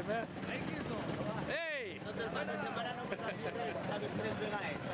Ehi! Quando separano habis tres vegaes.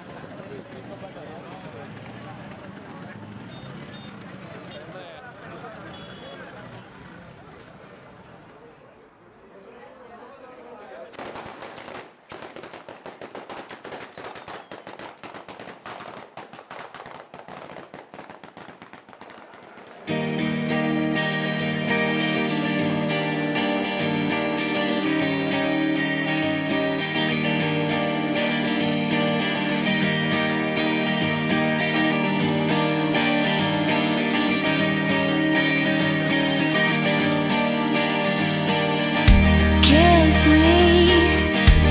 Kiss me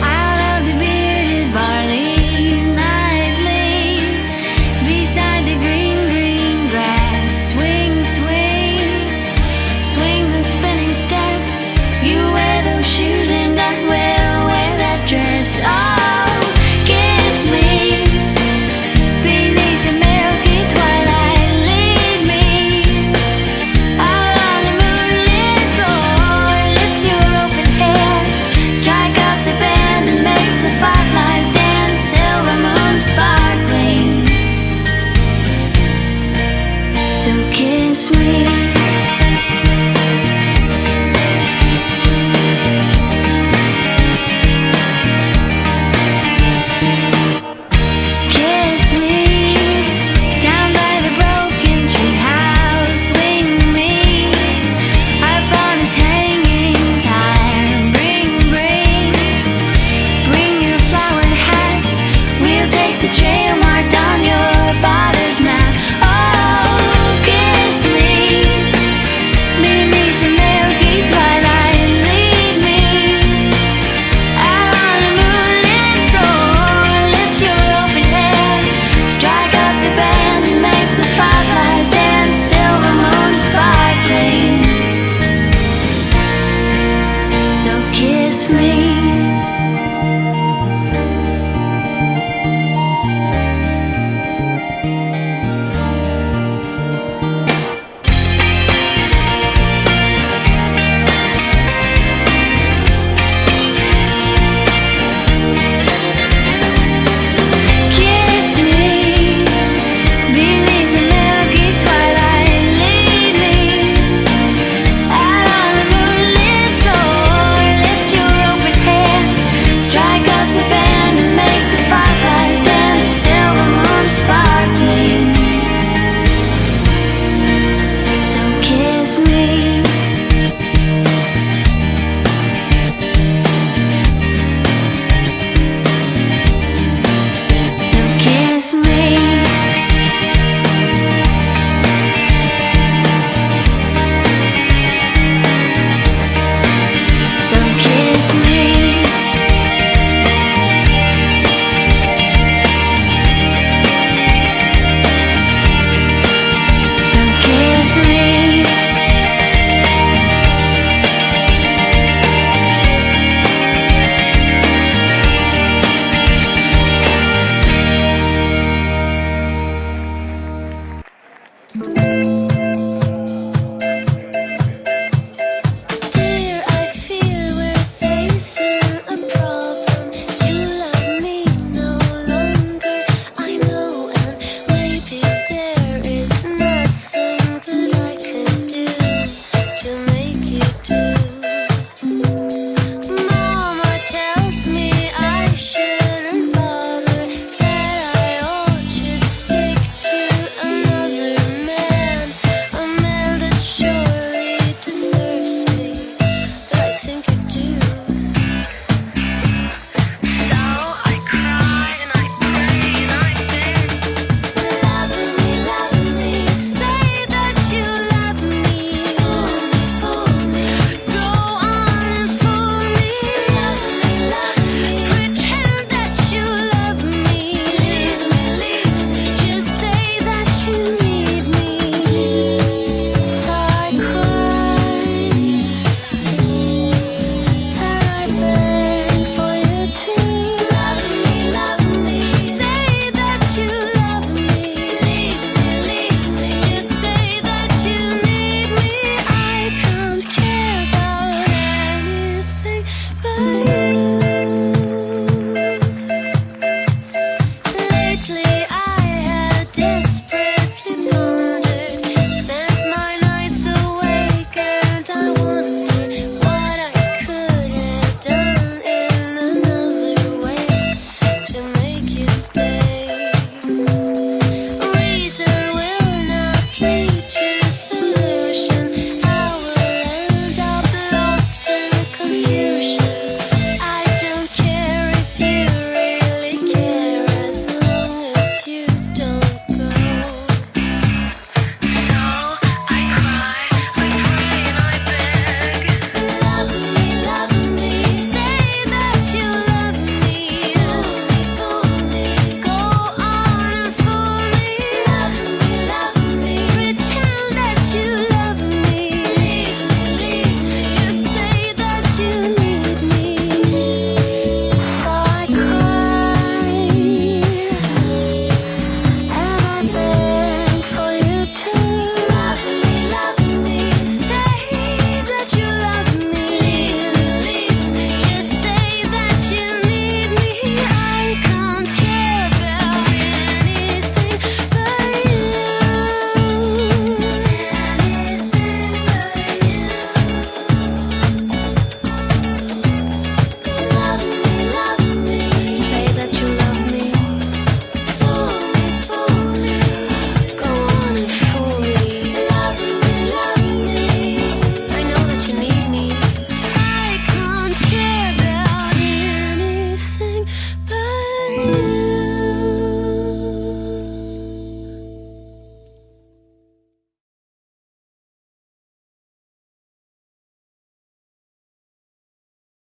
out of the bearded barley nightly, beside the green, green grass. Swing, swing, swing the spinning step. You wear those shoes and I will wear that dress. Oh, kiss me beneath the milky twilight. Lead me out on the moonlit floor. Lift your open hair, strike up the band and make the fireflies dance. Silver moon sparkling, so kiss me. Kiss me down by the broken tree house. Swing me up on its hanging tire. Bring your flowered hat. We'll take the trail marked on your father's map. Oh, kiss me beneath the milky twilight. Lead me out on the moonlit floor. Lift your open hair, strike up the band and make the fireflies dance. Silver moon sparkling, so kiss me. Kiss me beneath the milky twilight. Lead me out on the moonlit floor. Lift your open sky.